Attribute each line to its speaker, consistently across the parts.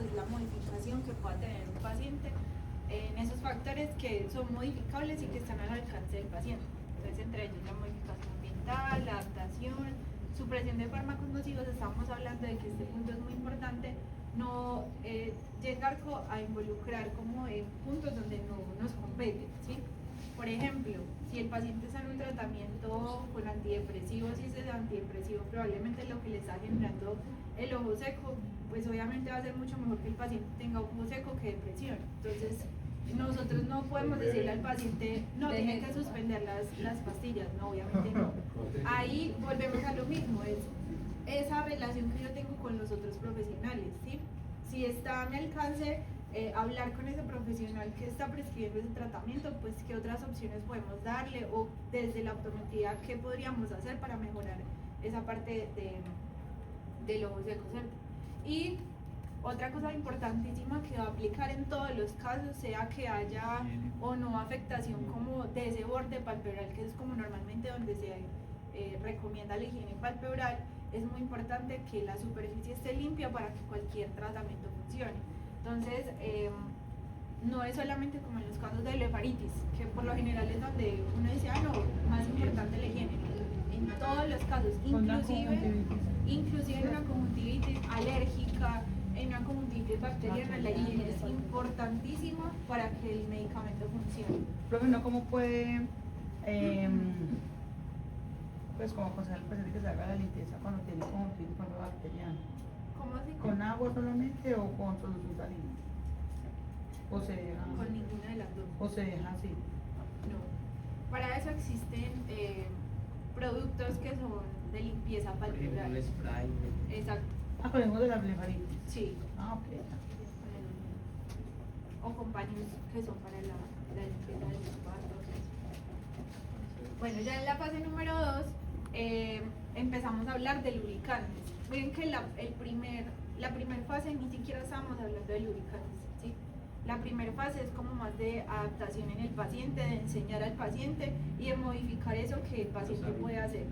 Speaker 1: es la modificación que pueda tener un paciente en esos factores que son modificables y que están al alcance del paciente. Entonces, entre ellos la modificación ambiental, la adaptación, supresión de fármacos nocivos. Estamos hablando de que este punto es muy importante, no llegar a involucrar como en puntos donde no nos competen, ¿sí? Por ejemplo, si el paciente está en un tratamiento con antidepresivos y ese antidepresivo probablemente es lo que le está generando el ojo seco, pues obviamente va a ser mucho mejor que el paciente tenga ojo seco que depresión. Entonces, nosotros no podemos decirle al paciente, no, tiene que suspender las pastillas, no, obviamente no. Ahí volvemos a lo mismo, es esa relación que yo tengo con los otros profesionales, ¿sí? Si está a mi alcance hablar con ese profesional que está prescribiendo ese tratamiento, pues qué otras opciones podemos darle, o desde la optometría qué podríamos hacer para mejorar esa parte del ojo seco, ¿cierto? Y otra cosa importantísima que va a aplicar en todos los casos, sea que haya o no afectación como de ese borde palpebral, que es como normalmente donde se recomienda la higiene palpebral, es muy importante que la superficie esté limpia para que cualquier tratamiento funcione. Entonces, no es solamente como en los casos de blefaritis, que por lo general es donde uno dice, no, más importante la higiene. En todos los casos, inclusive en una conjuntivitis alérgica, en una conjuntivitis bacteriana, la higiene es importantísima para que el medicamento funcione.
Speaker 2: Profe, ¿no cómo puede, pues como aconsejar al paciente que se haga la limpieza cuando tiene conjuntivitis bacteriana?
Speaker 1: ¿Cómo así?
Speaker 2: ¿Con agua solamente o con solución salina? ¿O se deja?
Speaker 1: Con ninguna de las dos.
Speaker 2: ¿O se deja así?
Speaker 1: No. Para eso existen productos que son de limpieza palpebral.
Speaker 3: El spray.
Speaker 1: Exacto.
Speaker 2: Ah, con el de la blefaritis.
Speaker 1: Sí.
Speaker 2: Ah, ok.
Speaker 1: O compañías que son para la limpieza de los partos. Bueno, ya en la fase número 2 empezamos a hablar de lubricantes. Miren que la primera fase ni siquiera estábamos hablando de lubricantes, ¿sí? La primera fase es como más de adaptación en el paciente, de enseñar al paciente y de modificar eso que el paciente puede hacer.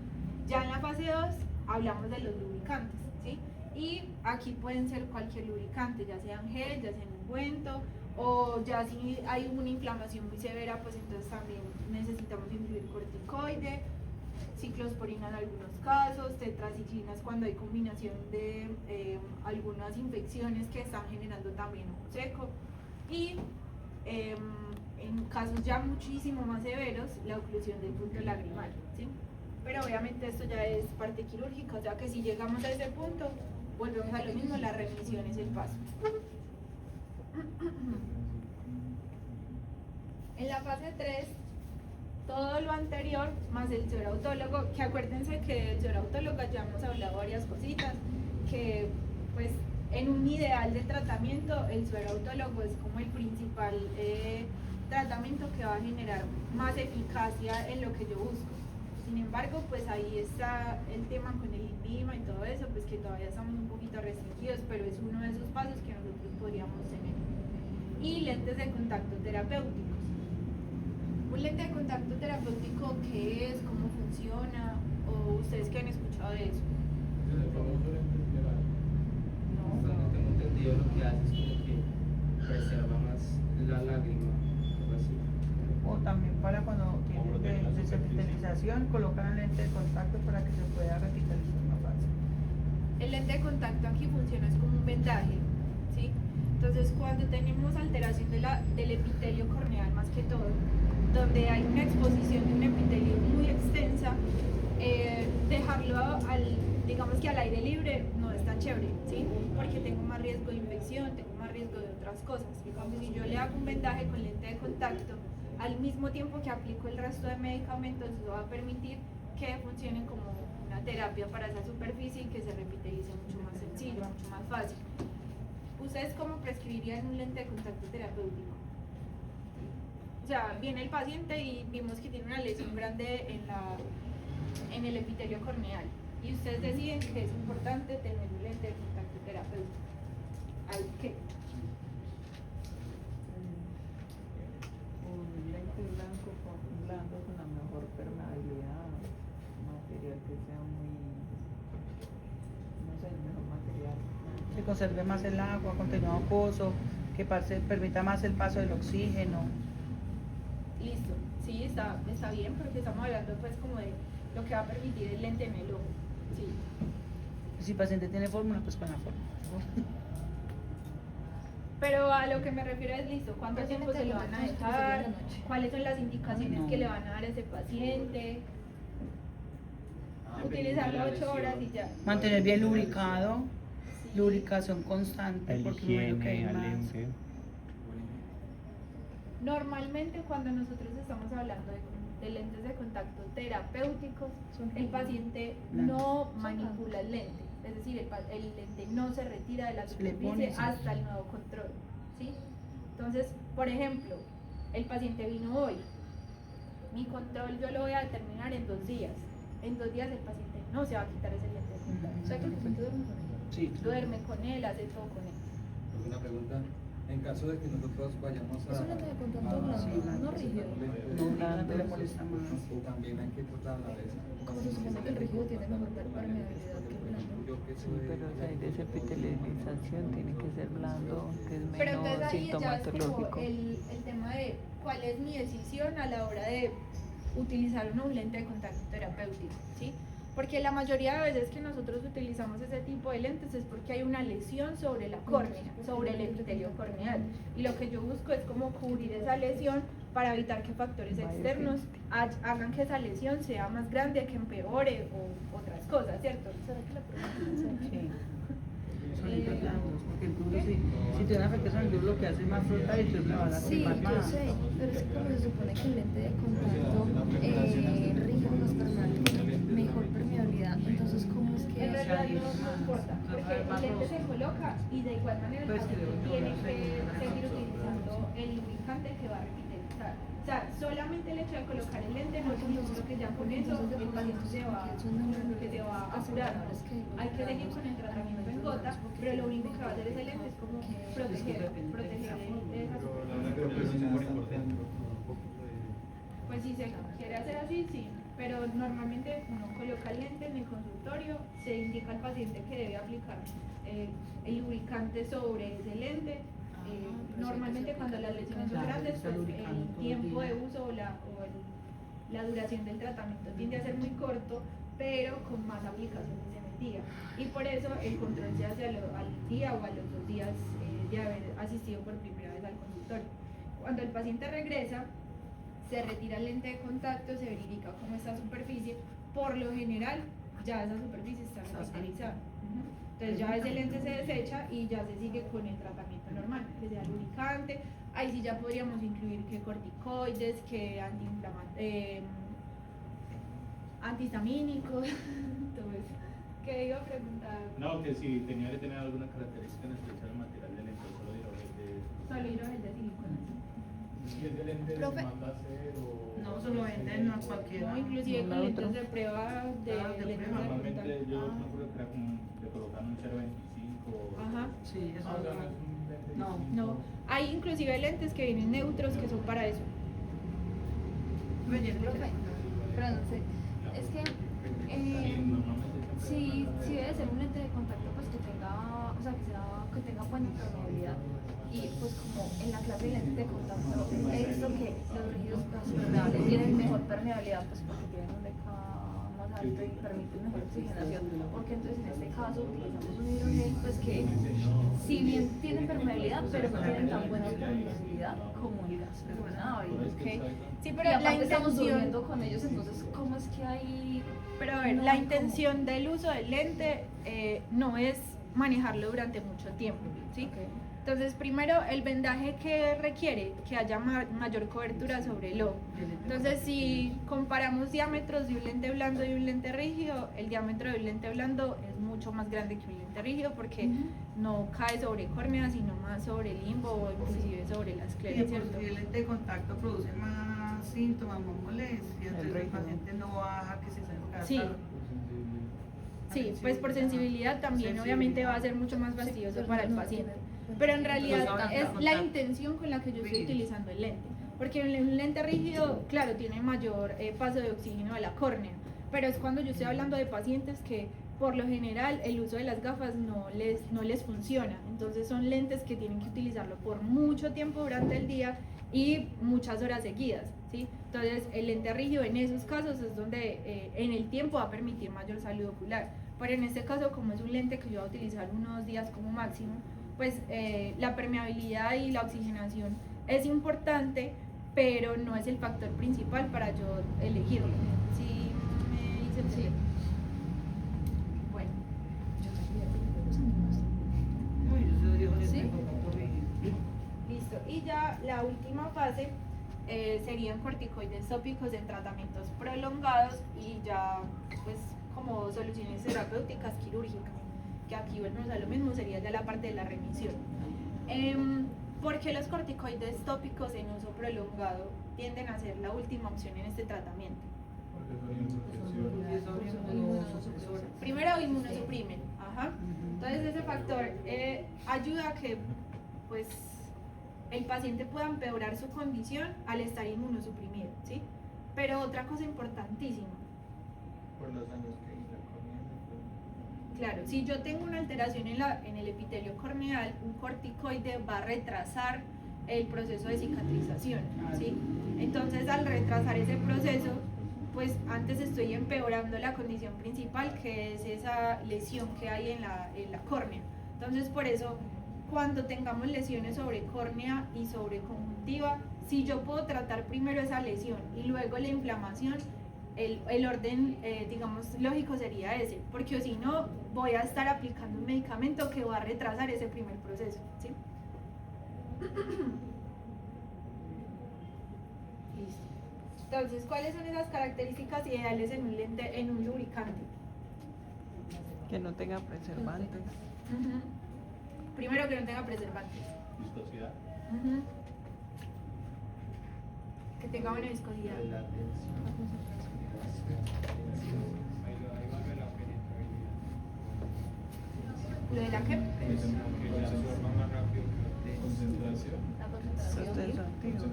Speaker 1: Ya en la fase 2 hablamos de los lubricantes, ¿sí? Y aquí pueden ser cualquier lubricante, ya sea en gel, ya sea en ungüento, o ya si hay una inflamación muy severa, pues entonces también necesitamos incluir corticoide, ciclosporina en algunos casos, tetraciclinas cuando hay combinación de algunas infecciones que están generando también ojo seco, y en casos ya muchísimo más severos, la oclusión del punto lagrimal, ¿sí? Pero obviamente esto ya es parte quirúrgica, o sea que si llegamos a ese punto, volvemos a lo mismo, la remisión es el paso. En la fase 3, todo lo anterior más el suero autólogo, que acuérdense que del suero autólogo ya hemos hablado varias cositas, que pues en un ideal de tratamiento el suero autólogo es como el principal tratamiento que va a generar más eficacia en lo que yo busco. Sin embargo, pues ahí está el tema con el INVIMA y todo eso, pues que todavía estamos un poquito restringidos, pero es uno de esos pasos que nosotros podríamos tener. Y lentes de contacto terapéuticos. Un lente de contacto terapéutico, ¿qué es? ¿Cómo funciona? ¿O ustedes qué han escuchado de eso?
Speaker 3: El famoso lente escleral.
Speaker 1: No.
Speaker 3: No tengo entendido, lo que hace es como que preserva más la lágrima, algo así.
Speaker 2: O también para cuando tienen desepitelización, colocan el lente de contacto para que se pueda revitalizar más fácil.
Speaker 1: El lente de contacto aquí funciona es como un vendaje, ¿sí? Entonces, cuando tenemos alteración del epitelio corneal, más que todo, donde hay una exposición de un epitelio muy extensa, dejarlo digamos que al aire libre no es tan chévere, ¿sí? Porque tengo más riesgo de infección, tengo más riesgo de otras cosas. En cambio, si yo le hago un vendaje con lente de contacto, al mismo tiempo que aplico el resto de medicamentos, eso va a permitir que funcione como una terapia para esa superficie y que se revitalice mucho más sencillo, mucho más fácil. ¿Ustedes cómo prescribirían un lente de contacto terapéutico? O sea, viene el paciente y vimos que tiene una lesión grande en el epitelio corneal y ustedes deciden que es importante tener un lente de contacto terapéutico. ¿Al qué?
Speaker 2: Un lente blanco con la mejor permeabilidad, un material que sea muy, no sé, el mejor material. Se conserve más el agua, contenido acuoso, que permita más el paso del oxígeno.
Speaker 1: Listo, sí, está bien, porque estamos hablando pues como de lo que va a permitir el lente en el ojo, sí.
Speaker 2: Si el paciente tiene fórmula, pues con la fórmula.
Speaker 1: Pero a lo que me refiero es listo, ¿cuánto tiempo se lo van a dejar? ¿Cuáles son las indicaciones
Speaker 2: No.
Speaker 1: que le van a dar a ese paciente? Utilizarlo 8 horas y ya.
Speaker 2: Mantener bien lubricado,
Speaker 1: Sí.
Speaker 2: lubricación constante,
Speaker 4: La
Speaker 2: porque me imagino que hay
Speaker 4: higiene,
Speaker 2: más.
Speaker 4: limpio.
Speaker 1: Normalmente cuando nosotros estamos hablando de lentes de contacto terapéuticos, el paciente no manipula el lente, es decir, el lente no se retira de la
Speaker 2: Se le pone,
Speaker 1: superficie
Speaker 2: sí.
Speaker 1: hasta el nuevo control, ¿sí? Entonces, por ejemplo, el paciente vino hoy, mi control yo lo voy a determinar en 2 días. En 2 días el paciente no se va a quitar ese lente de contacto.
Speaker 2: O sea, que el paciente
Speaker 1: Duerme con él, hace todo con él.
Speaker 5: Una pregunta, en caso de que nosotros vayamos a...
Speaker 6: Es un lente de contacto blando, no rígido.
Speaker 2: No, blando le molesta más.
Speaker 5: O también hay que tratar a la vez.
Speaker 6: Como se supone que el rígido tiene mejor permeabilidad que el blando.
Speaker 5: Yo que
Speaker 7: Sí,
Speaker 5: soy...
Speaker 7: pero si hay desepitelización tiene que ser blando, que es
Speaker 1: Pero
Speaker 7: menos
Speaker 1: entonces ahí ya es como
Speaker 7: sintomatológico.
Speaker 1: el tema de cuál es mi decisión a la hora de utilizar un lente de contacto terapéutico, ¿sí? Porque la mayoría de veces que nosotros utilizamos ese tipo de lentes es porque hay una lesión sobre la córnea, sobre el epitelio corneal. Y lo que yo busco es como cubrir esa lesión para evitar que factores externos hagan que esa lesión sea más grande, que empeore o otras cosas, ¿cierto?
Speaker 6: ¿Será que la pregunta
Speaker 2: Sí. Son lentes blandos, porque el duro, si tiene una afectación, el duro lo que hace es más frotar y entonces la van a
Speaker 6: Sí,
Speaker 2: firmar
Speaker 6: yo
Speaker 2: más.
Speaker 6: sé, pero es que como se supone que el lente de contacto rígido más permeable tiene mejor permeabilidad, entonces ¿cómo es que
Speaker 1: En realidad
Speaker 2: ahí
Speaker 1: no
Speaker 2: es más,
Speaker 1: importa, porque el
Speaker 2: más
Speaker 1: lente se
Speaker 2: rosa.
Speaker 1: coloca y de igual manera el
Speaker 2: Pues
Speaker 1: paciente
Speaker 2: creo que
Speaker 1: tiene
Speaker 2: no sé,
Speaker 1: que
Speaker 2: no
Speaker 1: seguir
Speaker 2: sé.
Speaker 1: utilizando el lubricante que va a revitalizar. O sea, solamente el hecho de colocar el lente no significa que ya con eso el paciente se va a curar. Hay que seguir con el tratamiento en gota, pero lo único que va a hacer ese lente es como proteger esa superficie. Pues si se quiere hacer así, sí, pero normalmente uno coloca el lente en el consultorio, se indica al paciente que debe aplicar el lubricante sobre ese lente. Normalmente cuando las lesiones son grandes, pues el tiempo de uso la duración del tratamiento tiende a ser muy corto, pero con más aplicaciones en el día. Y por eso el control se hace al día o a los 2 días de haber asistido por primera vez al consultorio. Cuando el paciente regresa, se retira el lente de contacto, se verifica cómo está la superficie. Por lo general, ya esa superficie está revitalizada. Entonces ya ese lente se desecha y ya se sigue con el tratamiento normal, que sea lubricante. Ahí sí ya podríamos incluir que corticoides, que antihistamínicos, todo eso. ¿Qué iba a preguntar?
Speaker 4: No, que si tenía que tener alguna característica en especial el material del lente, solo hidrogel de...
Speaker 1: Solo hidrogel de silicona.
Speaker 4: ¿Y ese lente se
Speaker 6: Profe.
Speaker 4: manda a hacer o...?
Speaker 2: No, se lo venden a cualquiera.
Speaker 1: No, inclusive
Speaker 7: No,
Speaker 1: con
Speaker 7: la
Speaker 1: lentes
Speaker 7: otra.
Speaker 1: de prueba de
Speaker 2: Ah, de
Speaker 1: lentes de
Speaker 2: prueba.
Speaker 4: Normalmente
Speaker 1: contacto.
Speaker 4: yo me acuerdo que era como de colocar un 0.25
Speaker 1: Ajá.
Speaker 2: Sí, eso
Speaker 4: Ah, o sea,
Speaker 2: no.
Speaker 4: no es un lente
Speaker 2: No.
Speaker 4: distinto.
Speaker 1: No, hay inclusive lentes que vienen neutros que son para eso.
Speaker 6: Profe, pero no sé, es que
Speaker 4: Sí, normalmente siempre
Speaker 6: si debe ser un lente de contacto pues que tenga, o sea, que tenga buena permeabilidad. Y pues como en la clase de lentes de contacto he visto que los rígidos más permeables tienen mejor permeabilidad pues porque tienen un DK más alto y permiten mejor oxigenación, porque entonces en este caso utilizamos un hidrogel pues que si bien tienen permeabilidad pero no tienen tan buena permeabilidad como el gas carbonado.
Speaker 1: Okay. Sí,
Speaker 6: Y
Speaker 1: pero la
Speaker 6: aparte estamos
Speaker 1: intención,
Speaker 6: durmiendo con ellos, entonces ¿cómo es que hay...?
Speaker 1: pero a ver,
Speaker 6: no
Speaker 1: la
Speaker 6: hay
Speaker 1: intención del uso del lente no es manejarlo durante mucho tiempo, ¿sí?
Speaker 6: Ok.
Speaker 1: Entonces, primero, el vendaje que requiere que haya mayor cobertura sobre el ojo. Entonces, si comparamos diámetros de un lente blando y un lente rígido, el diámetro de un lente blando es mucho más grande que un lente rígido porque no cae sobre córnea, sino más sobre el limbo o inclusive sobre la
Speaker 2: Sí,
Speaker 1: esclerosis, ¿cierto?
Speaker 2: porque el lente de contacto produce más síntomas, más molestias, entonces el
Speaker 7: rígido.
Speaker 2: paciente no baja, que se saca.
Speaker 1: Sí. Sí, pues por sensibilidad también obviamente va a ser mucho más fastidioso para el paciente. Pero en realidad es la intención con la que yo estoy utilizando el lente. Porque un lente rígido, claro, tiene mayor paso de oxígeno a la córnea. Pero es cuando yo estoy hablando de pacientes que por lo general el uso de las gafas no les funciona. Entonces son lentes que tienen que utilizarlo por mucho tiempo durante el día y muchas horas seguidas, ¿sí? Entonces el lente rígido en esos casos es donde en el tiempo va a permitir mayor salud ocular. Pero en este caso, como es un lente que yo voy a utilizar unos días como máximo, pues la permeabilidad y la oxigenación es importante, pero no es el factor principal para yo elegirlo. ¿Sí me hice entender? Bueno. ¿Sí? Listo. Y ya la última fase serían corticoides tópicos en tratamientos prolongados y ya pues como soluciones terapéuticas quirúrgicas, que aquí volvemos a lo mismo, sería ya la parte de la remisión. ¿Por qué los corticoides tópicos en uso prolongado tienden a ser la última opción en este tratamiento? Primero inmunosuprimen, ajá. Entonces ese factor ayuda a que pues el paciente pueda empeorar su condición al estar inmunosuprimido, ¿sí? Pero otra cosa importantísima.
Speaker 2: Por los años que la corneal.
Speaker 1: Claro, si yo tengo una alteración en el epitelio corneal, un corticoide va a retrasar el proceso de cicatrización, ¿sí? Entonces al retrasar ese proceso, pues antes estoy empeorando la condición principal, que es esa lesión que hay en la córnea. Entonces por eso, cuando tengamos lesiones sobre córnea y sobre conjuntiva, si yo puedo tratar primero esa lesión y luego la inflamación, el orden, digamos, lógico sería ese, porque si no, voy a estar aplicando un medicamento que va a retrasar ese primer proceso, ¿sí? Listo. Entonces, ¿cuáles son esas características ideales en un lente, en un lubricante?
Speaker 7: Que no tenga preservantes.
Speaker 1: Ujú. Primero, que no tenga preservantes.
Speaker 4: Viscosidad.
Speaker 1: Ujú. Que tenga buena viscosidad.
Speaker 3: La tensión.
Speaker 1: ¿Lo de la qué?
Speaker 4: Concentración.
Speaker 6: La
Speaker 7: Los
Speaker 6: concentración.
Speaker 7: tensoactivos.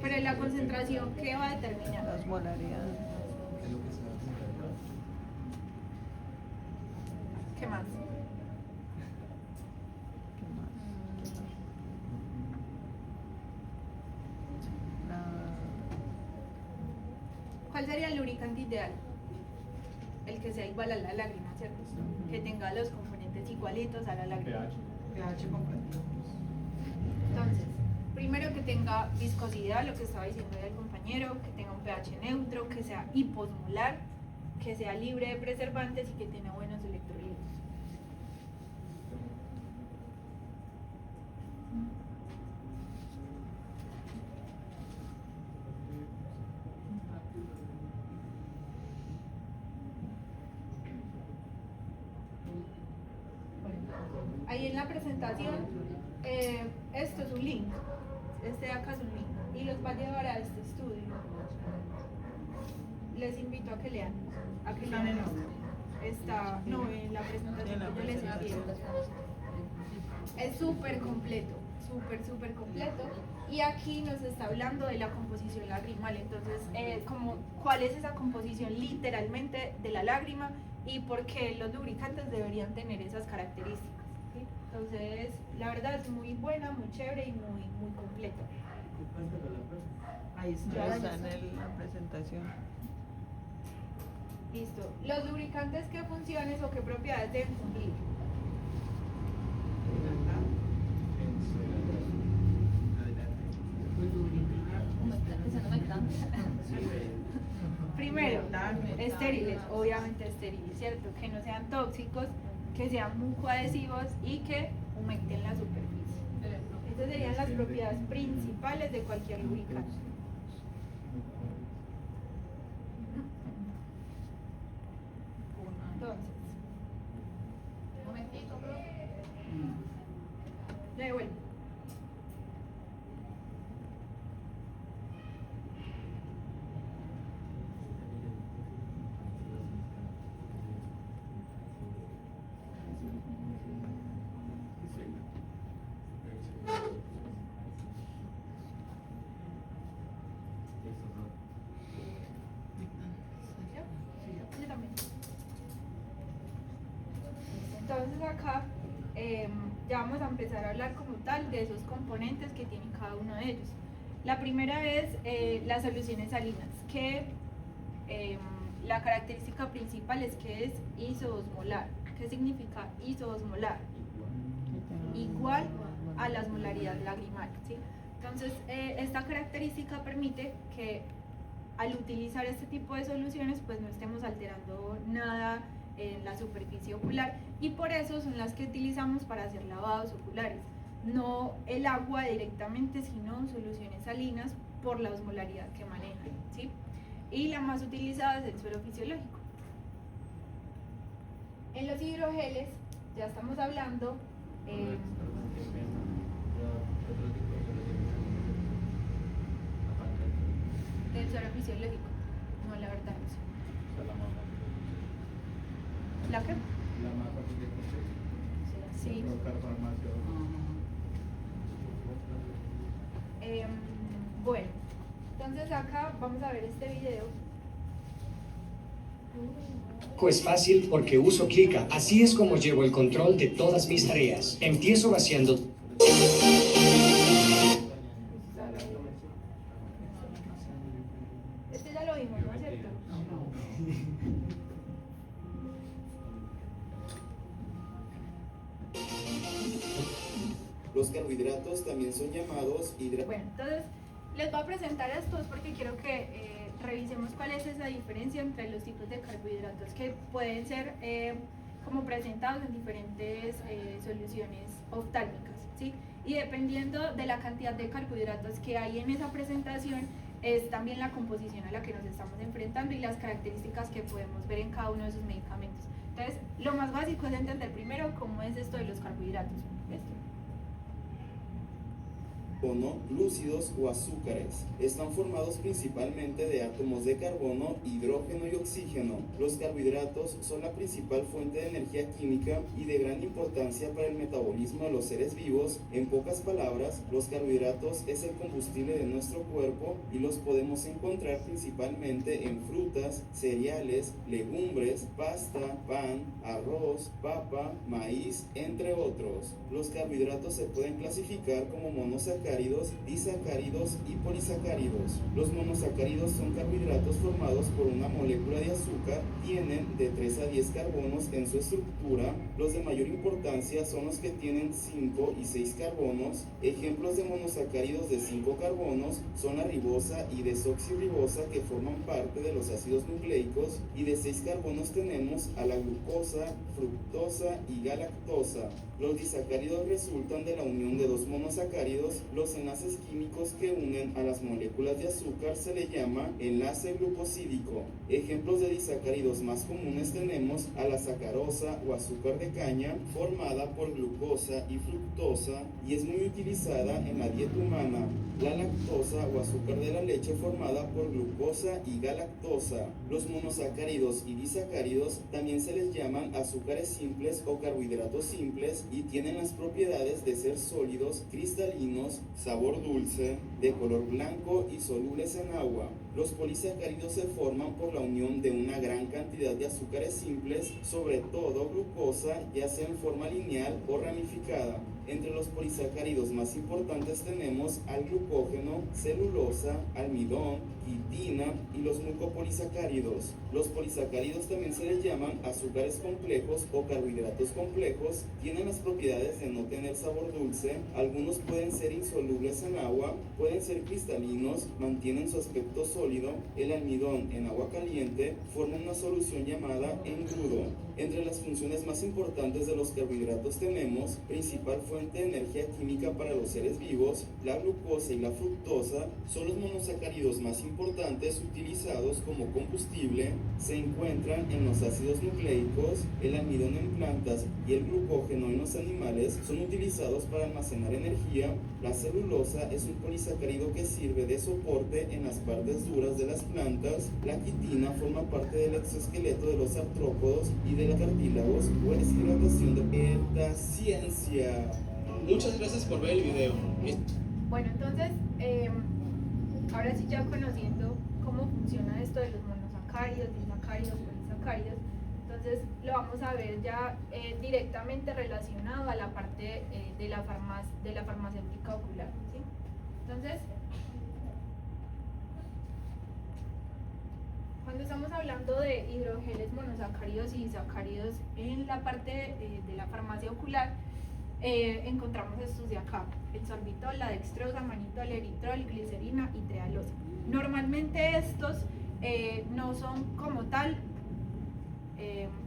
Speaker 1: Pero la concentración, ¿qué va a determinar?
Speaker 7: La osmolaridad.
Speaker 1: ¿Qué más?
Speaker 7: ¿Qué más?
Speaker 1: ¿Cuál sería el lubricante ideal? El que sea igual a la lágrima, ¿cierto? Que tenga los componentes igualitos a la lágrima.
Speaker 4: pH.
Speaker 2: pH completo.
Speaker 1: Entonces, primero que tenga viscosidad, lo que estaba diciendo el compañero, que tenga un pH neutro, que sea hiposmolar, que sea libre de preservantes y que tenga buenos electrolitos. Ahí en la presentación, esto es un link, este de acá es un link, y los va a llevar a este estudio. Les invito a que lean esto. Está, no, en la presentación que yo les envié. Es súper completo, súper completo. Y aquí nos está hablando de la composición lagrimal, entonces, como cuál es esa composición literalmente de la lágrima y por qué los lubricantes deberían tener esas características. ¿Sí? Entonces, la verdad es muy buena, muy chévere y muy completa.
Speaker 2: Ahí está.
Speaker 7: Ya está en la presentación.
Speaker 1: Listo. Los lubricantes, ¿qué funciones o qué propiedades deben cumplir? Primero, estériles, obviamente estériles, ¿cierto? Que no sean tóxicos, que sean mucoadhesivos y que humecten la superficie. Estas serían las propiedades principales de cualquier lubricante. Entonces, un momentito, ya devuelvo. ¿Ya? Yo también. Entonces acá ya vamos a empezar a hablar como tal de esos componentes que tiene cada uno de ellos. La primera es las soluciones salinas, que la característica principal es que es isoosmolar. ¿Qué significa isoosmolar? Igual a la osmolaridad lagrimal, ¿sí? Entonces, esta característica permite que al utilizar este tipo de soluciones, pues no estemos alterando nada en la superficie ocular, y por eso son las que utilizamos para hacer lavados oculares. No el agua directamente, sino soluciones salinas por la osmolaridad que manejan, ¿sí? Y la más utilizada es el suero fisiológico. En los hidrogeles ya estamos hablando del suero fisiológico. No, la verdad no sé.
Speaker 4: O sea, la más fácil de conseguir.
Speaker 1: ¿La qué?
Speaker 4: La más fácil de conseguir.
Speaker 1: Sí.
Speaker 4: Colocar farmacia.
Speaker 1: Bueno, entonces acá vamos a ver este video.
Speaker 8: Es fácil porque uso Clica. Así es como llevo el control de todas mis tareas. Empiezo vaciando.
Speaker 1: Este ya lo vimos, ¿no es cierto?
Speaker 9: Los carbohidratos también son llamados
Speaker 1: Bueno, entonces les voy a presentar a estos porque quiero que revisemos cuál es esa diferencia entre los tipos de carbohidratos que pueden ser como presentados en diferentes soluciones oftálmicas, ¿sí? Y dependiendo de la cantidad de carbohidratos que hay en esa presentación, es también la composición a la que nos estamos enfrentando y las características que podemos ver en cada uno de esos medicamentos. Entonces, lo más básico es entender primero cómo es esto de los carbohidratos. ¿Esto?
Speaker 9: carbono, glúcidos o azúcares. Están formados principalmente de átomos de carbono, hidrógeno y oxígeno. Los carbohidratos son la principal fuente de energía química y de gran importancia para el metabolismo de los seres vivos. En pocas palabras, los carbohidratos es el combustible de nuestro cuerpo y los podemos encontrar principalmente en frutas, cereales, legumbres, pasta, pan, arroz, papa, maíz, entre otros. Los carbohidratos se pueden clasificar como monosacáridos, disacáridos y polisacáridos. Los monosacáridos son carbohidratos formados por una molécula de azúcar, tienen de 3 a 10 carbonos en su estructura. Los de mayor importancia son los que tienen 5 y 6 carbonos. Ejemplos de monosacáridos de 5 carbonos son la ribosa y desoxirribosa, que forman parte de los ácidos nucleicos, y de 6 carbonos tenemos a la glucosa, fructosa y galactosa. Los disacáridos resultan de la unión de dos monosacáridos. Los enlaces químicos que unen a las moléculas de azúcar se le llama enlace glucosídico. Ejemplos de disacáridos más comunes tenemos a la sacarosa o azúcar de caña, formada por glucosa y fructosa y es muy utilizada en la dieta humana. La lactosa o azúcar de la leche, formada por glucosa y galactosa. Los monosacáridos y disacáridos también se les llaman azúcares simples o carbohidratos simples y tienen las propiedades de ser sólidos, cristalinos, sabor dulce, de color blanco y solubles en agua. Los polisacáridos se forman por la unión de una gran cantidad de azúcares simples, sobre todo glucosa, ya sea en forma lineal o ramificada. Entre los polisacáridos más importantes tenemos al glucógeno, celulosa, almidón, quitina y los mucopolisacáridos. Los polisacáridos también se les llaman azúcares complejos o carbohidratos complejos. Tienen las propiedades de no tener sabor dulce. Algunos pueden ser insolubles en agua, pueden ser cristalinos, mantienen su aspecto sólido. El almidón en agua caliente forma una solución llamada engrudo. Entre las funciones más importantes de los carbohidratos tenemos principal fuente de energía química para los seres vivos. La glucosa y la fructosa son los monosacáridos más importantes utilizados como combustible. Se encuentran en los ácidos nucleicos. El almidón en plantas y el glucógeno en los animales son utilizados para almacenar energía. La celulosa es un polisacárido que sirve de soporte en las partes duras de las plantas. La quitina forma parte del exoesqueleto de los artrópodos y de los cartílagos. Buena hidratación de la ciencia. Muchas gracias por ver el video.
Speaker 1: Bueno, entonces, ahora sí, ya conociendo cómo funciona esto de los monosacáridos, disacáridos, polisacáridos, entonces Entonces lo vamos a ver ya directamente relacionado a la parte de la farmacéutica ocular, ¿sí? Entonces, cuando estamos hablando de hidrogeles monosacáridos y disacáridos en la parte de la farmacia ocular, encontramos estos de acá: el sorbitol, la dextrosa, manitol, eritrol, glicerina y trealosa. Normalmente estos no son como tal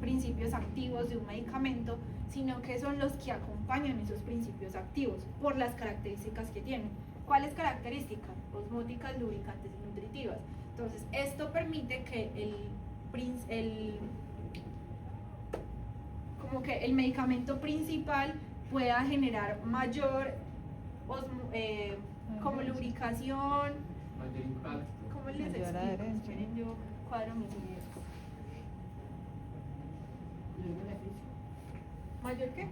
Speaker 1: principios activos de un medicamento, sino que son los que acompañan esos principios activos por las características que tienen. ¿Cuáles características? Osmóticas, lubricantes y nutritivas. Entonces, esto permite que el medicamento principal pueda generar mayor como lubricación,
Speaker 3: Mayor impacto.
Speaker 1: ¿cómo les
Speaker 7: Mayor
Speaker 1: explico?
Speaker 7: adherencia.
Speaker 1: Esperen, yo cuadro mis ideas. ¿Mayor qué?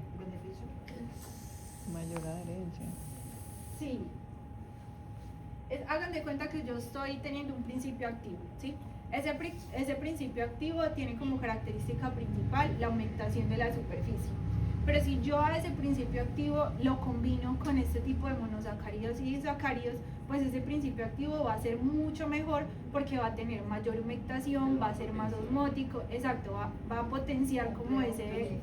Speaker 7: Mayor adherencia.
Speaker 1: Sí. Hagan de cuenta que yo estoy teniendo un principio activo, ¿sí? Ese principio activo tiene como característica principal la aumentación de la superficie. Pero si yo a ese principio activo lo combino con este tipo de monosacáridos y disacáridos, pues ese principio activo va a ser mucho mejor porque va a tener mayor humectación, va a ser más osmótico, exacto, va a potenciar como ese...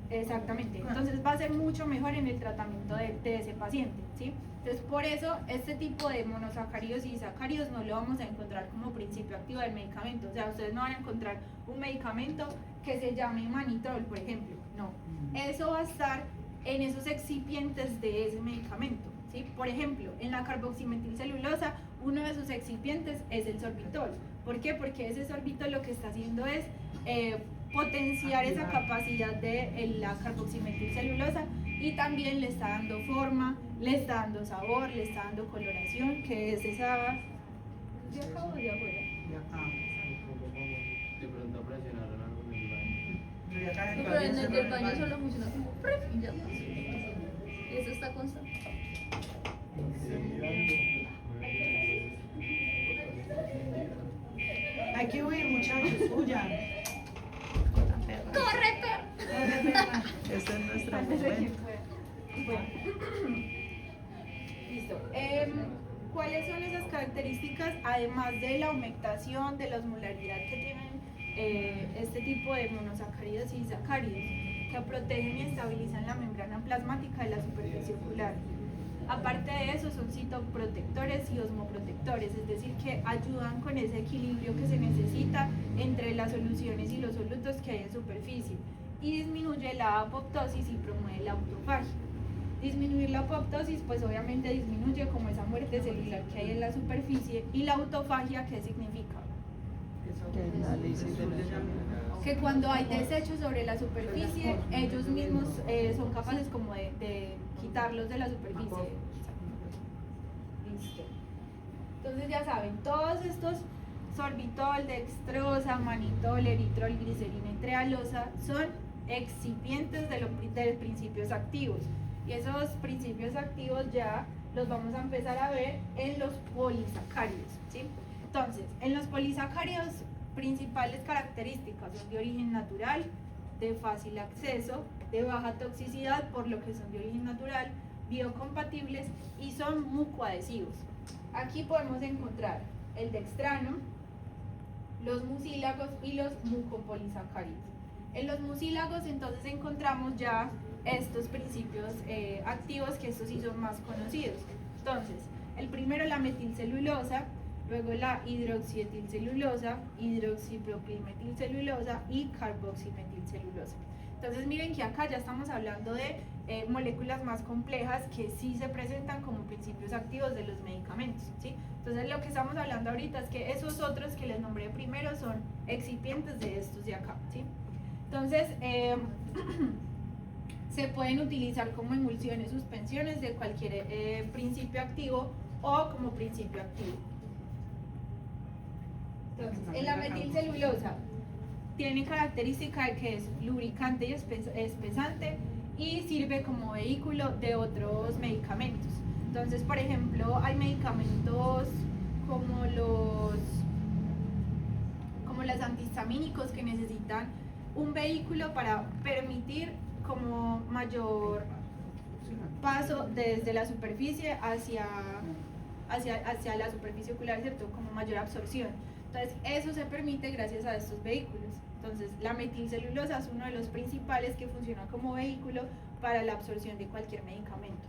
Speaker 1: Exactamente, entonces va a ser mucho mejor en el tratamiento de ese paciente, ¿sí? Entonces por eso este tipo de monosacáridos y disacáridos no lo vamos a encontrar como principio activo del medicamento. O sea, ustedes no van a encontrar un medicamento que se llame manitrol, por ejemplo, no. Eso va a estar en esos excipientes de ese medicamento, ¿sí? Por ejemplo, en la carboximetilcelulosa, uno de sus excipientes es el sorbitol. ¿Por qué? Porque ese sorbitol lo que está haciendo es potenciar esa capacidad de la carboximetilcelulosa y también le está dando forma, le está dando sabor, le está dando coloración, que es esa... ¿De acá o de afuera?
Speaker 3: De pronto presionaron algo en el baño.
Speaker 6: Pero en el del baño solo funciona como ¡pref! Y ya está. Y eso está constante.
Speaker 2: Hay que huir, muchachos, huyan.
Speaker 6: ¡Corre, perro!
Speaker 7: Este es nuestro
Speaker 1: Antes de que
Speaker 7: momento.
Speaker 1: pueda. Bueno. Listo. ¿Cuáles son esas características, además de la humectación, de la osmolaridad que tienen este tipo de monosacáridos y disacáridos, que protegen y estabilizan la membrana plasmática de la superficie ocular? Aparte de eso, son citoprotectores y osmoprotectores, es decir, que ayudan con ese equilibrio que se necesita entre las soluciones y los solutos que hay en superficie, y disminuye la apoptosis y promueve la autofagia. Disminuir la apoptosis, pues obviamente disminuye como esa muerte celular que hay en la superficie, y la autofagia, ¿qué significa?
Speaker 7: Que es la lisis de los
Speaker 1: Que cuando hay desechos sobre la superficie, ellos mismos son capaces como de quitarlos de la superficie. Listo. Entonces ya saben, todos estos sorbitol, dextrosa, manitol, eritrol, glicerina y trealosa son excipientes de principios activos. Y esos principios activos ya los vamos a empezar a ver en los polisacáridos, ¿sí? Entonces, en los polisacáridos, principales características son de origen natural, de fácil acceso, de baja toxicidad, por lo que son de origen natural, biocompatibles y son mucoadhesivos. Aquí podemos encontrar el dextrano, los mucílagos y los mucopolisacáridos. En los mucílagos entonces encontramos ya estos principios activos, que estos sí son más conocidos. Entonces, el primero, la metilcelulosa, luego la hidroxietilcelulosa, hidroxipropilmetilcelulosa y carboximetilcelulosa. Entonces miren que acá ya estamos hablando de moléculas más complejas que sí se presentan como principios activos de los medicamentos, ¿sí? Entonces lo que estamos hablando ahorita es que esos otros que les nombré primero son excipientes de estos de acá, ¿sí? Entonces se pueden utilizar como emulsiones, suspensiones de cualquier principio activo o como principio activo. Entonces, en la metilcelulosa tiene característica de que es lubricante y espesante y sirve como vehículo de otros medicamentos. Entonces, por ejemplo, hay medicamentos como los antihistamínicos que necesitan un vehículo para permitir como mayor paso desde la superficie hacia la superficie ocular, ¿cierto? Como mayor absorción. Entonces, eso se permite gracias a estos vehículos. Entonces, la metilcelulosa es uno de los principales que funciona como vehículo para la absorción de cualquier medicamento.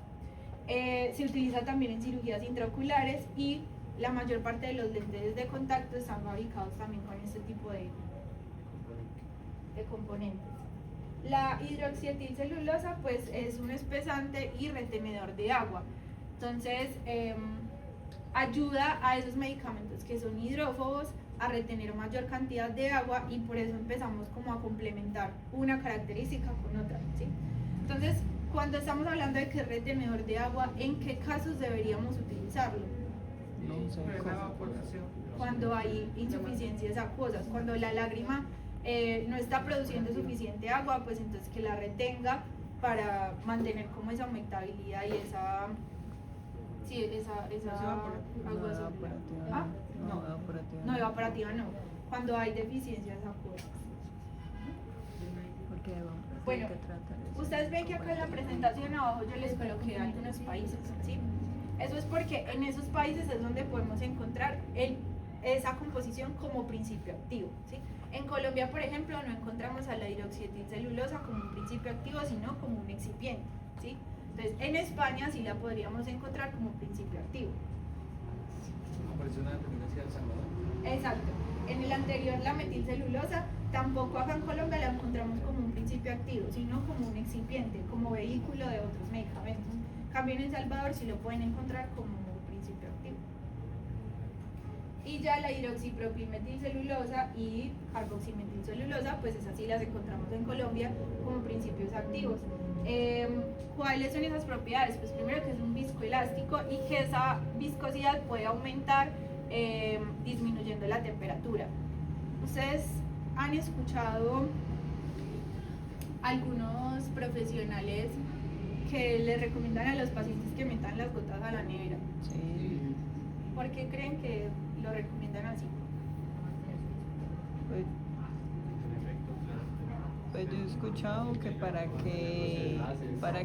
Speaker 1: Se utiliza también en cirugías intraoculares y la mayor parte de los lentes de contacto están fabricados también con este tipo de componentes. La hidroxietilcelulosa pues es un espesante y retenedor de agua. Entonces, ayuda a esos medicamentos que son hidrófobos a retener mayor cantidad de agua y por eso empezamos como a complementar una característica con otra, ¿sí? Entonces, cuando estamos hablando de que es retenedor de agua, ¿en qué casos deberíamos utilizarlo? Cuando hay insuficiencias acuosas, cuando la lágrima no está produciendo suficiente agua, pues entonces que la retenga para mantener como esa humectabilidad y esa agua sólida. ¿Ah? No, evaporativa no, cuando hay deficiencias acuosas. Bueno, ustedes ven que acá en la presentación abajo yo les coloqué algunos países, ¿sí? Eso es porque en esos países es donde podemos encontrar esa composición como principio activo, ¿sí? En Colombia, por ejemplo, no encontramos a la hidroxietilcelulosa como un principio activo, sino como un excipiente, ¿sí? Entonces, en España sí la podríamos encontrar como principio activo.
Speaker 5: Apareció una dependencia del Salvador.
Speaker 1: Exacto. En el anterior, la metilcelulosa, tampoco acá en Colombia la encontramos como un principio activo, sino como un excipiente, como vehículo de otros medicamentos. También en Salvador sí lo pueden encontrar como un principio activo. Y ya la hidroxipropilmetilcelulosa y carboximetilcelulosa, pues esas sí las encontramos en Colombia como principios activos. ¿Cuáles son esas propiedades? Pues primero que es un viscoelástico y que esa viscosidad puede aumentar disminuyendo la temperatura. ¿Ustedes han escuchado algunos profesionales que le recomiendan a los pacientes que metan las gotas a la nevera?
Speaker 7: Sí.
Speaker 1: ¿Por qué creen que lo recomiendan así?
Speaker 7: Pues yo he escuchado que para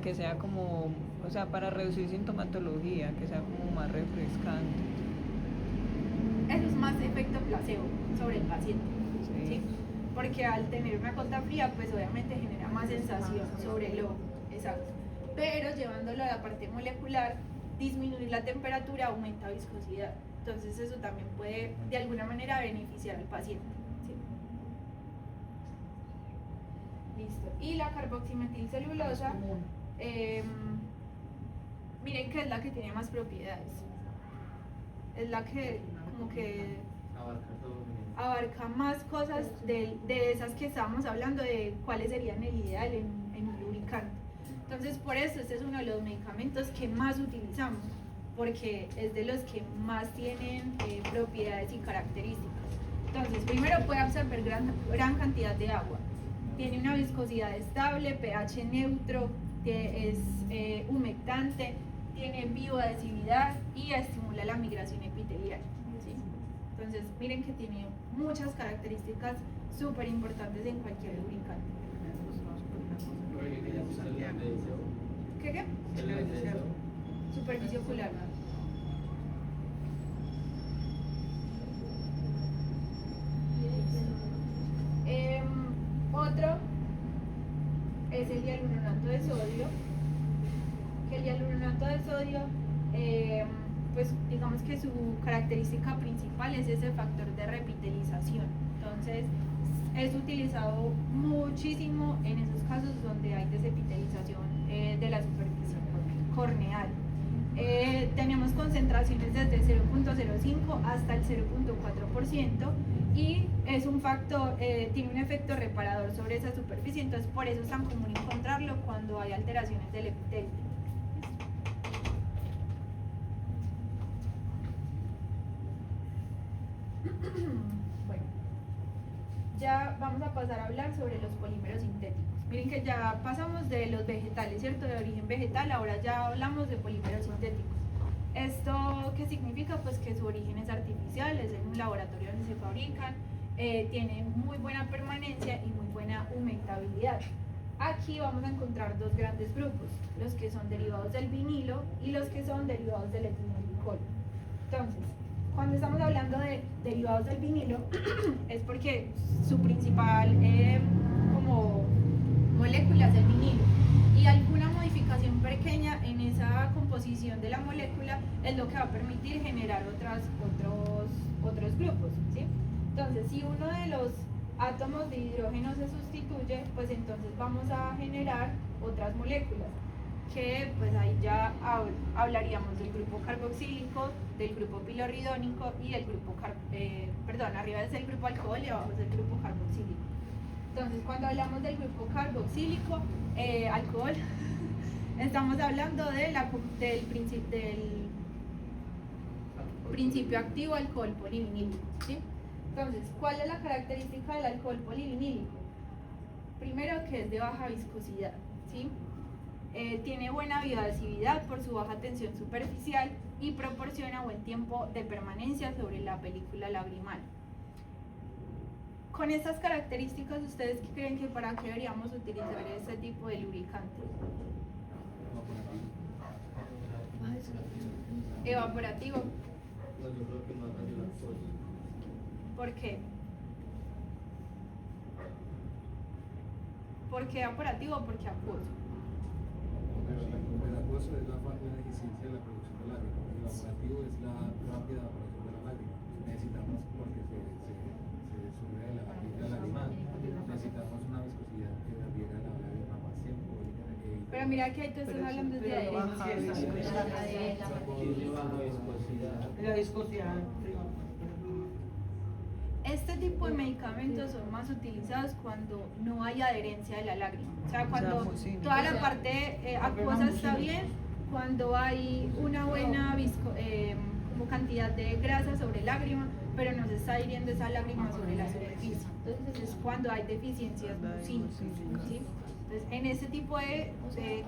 Speaker 7: que sea como, o sea, para reducir sintomatología, que sea como más refrescante.
Speaker 1: Eso es más efecto placebo sobre el paciente,
Speaker 7: Sí.
Speaker 1: ¿sí? Porque al tener una gota fría, pues obviamente genera más sensación sobre el ojo, exacto. Pero llevándolo a la parte molecular, disminuir la temperatura aumenta viscosidad. Entonces eso también puede de alguna manera beneficiar al paciente, ¿sí? Listo. Y la carboximetilcelulosa, miren que es la que tiene más propiedades. Es la que como que abarca más cosas de esas que estábamos hablando, de cuáles serían el ideal en un lubricante. Entonces, por eso este es uno de los medicamentos que más utilizamos, porque es de los que más tienen propiedades y características. Entonces, primero puede absorber gran cantidad de agua, tiene una viscosidad estable, pH neutro, es humectante, tiene bioadhesividad y estimula la migración epitelial, ¿sí? Entonces, miren que tiene muchas características súper importantes en cualquier lubricante. ¿Qué? Superficie ocular. Otro es el hialuronato de sodio, que el hialuronato de sodio, pues digamos que su característica principal es ese factor de repitelización. Entonces es utilizado muchísimo en esos casos donde hay desepitelización de la superficie corneal. Tenemos concentraciones desde 0.05 hasta el 0.4% y es un factor, tiene un efecto reparador sobre esa superficie, entonces por eso es tan común encontrarlo cuando hay alteraciones del epitelio. Bueno, ya vamos a pasar a hablar sobre los polímeros sintéticos. Miren que ya pasamos de los vegetales, ¿cierto? De origen vegetal, ahora ya hablamos de polímeros sintéticos. ¿Esto qué significa? Pues que su origen es artificial, es en un laboratorio donde se fabrican tiene muy buena permanencia y muy buena humectabilidad. Aquí vamos a encontrar dos grandes grupos, los que son derivados del vinilo y los que son derivados del etilenglicol. Entonces, cuando estamos hablando de derivados del vinilo, es porque su principal como molécula es el vinilo, y alguna modificación pequeña en esa composición de la molécula es lo que va a permitir generar otros grupos, ¿sí? Entonces, si uno de los átomos de hidrógeno se sustituye, pues entonces vamos a generar otras moléculas, que pues ahí ya hablaríamos del grupo carboxílico, del grupo pilorridónico y del grupo, arriba es el grupo alcohol y abajo es el grupo carboxílico. Entonces, cuando hablamos del grupo carboxílico, alcohol, estamos hablando del principio activo alcohol polivinílico, ¿sí? Entonces, ¿cuál es la característica del alcohol polivinílico? Primero, que es de baja viscosidad, ¿sí? Tiene buena bioadhesividad por su baja tensión superficial y proporciona buen tiempo de permanencia sobre la película lagrimal. Con estas características, ¿ustedes qué creen que para qué deberíamos utilizar este tipo de lubricante? Evaporativo.
Speaker 3: No, yo creo que más fácil las cosas.
Speaker 1: ¿Por qué? ¿Por qué evaporativo o por qué acuoso?
Speaker 5: El acuoso es la eficiencia de la producción de lágrima, el evaporativo es la rápida evaporación de la lágrima. Necesitamos, porque se sube de la lágrima, necesitamos una viscosidad que adhiera a la lágrima más tiempo.
Speaker 1: Pero mira que ahí tú estás hablando de adherencia.
Speaker 3: Tiene baja viscosidad.
Speaker 2: La viscosidad.
Speaker 1: Este tipo de medicamentos son más utilizados cuando no hay adherencia de la lágrima. O sea, cuando toda la parte acuosa está bien, cuando hay una buena como cantidad de grasa sobre lágrima, pero no se está hiriendo esa lágrima sobre la superficie. Entonces es cuando hay deficiencias mucínicas, ¿sí? Entonces, en ese tipo de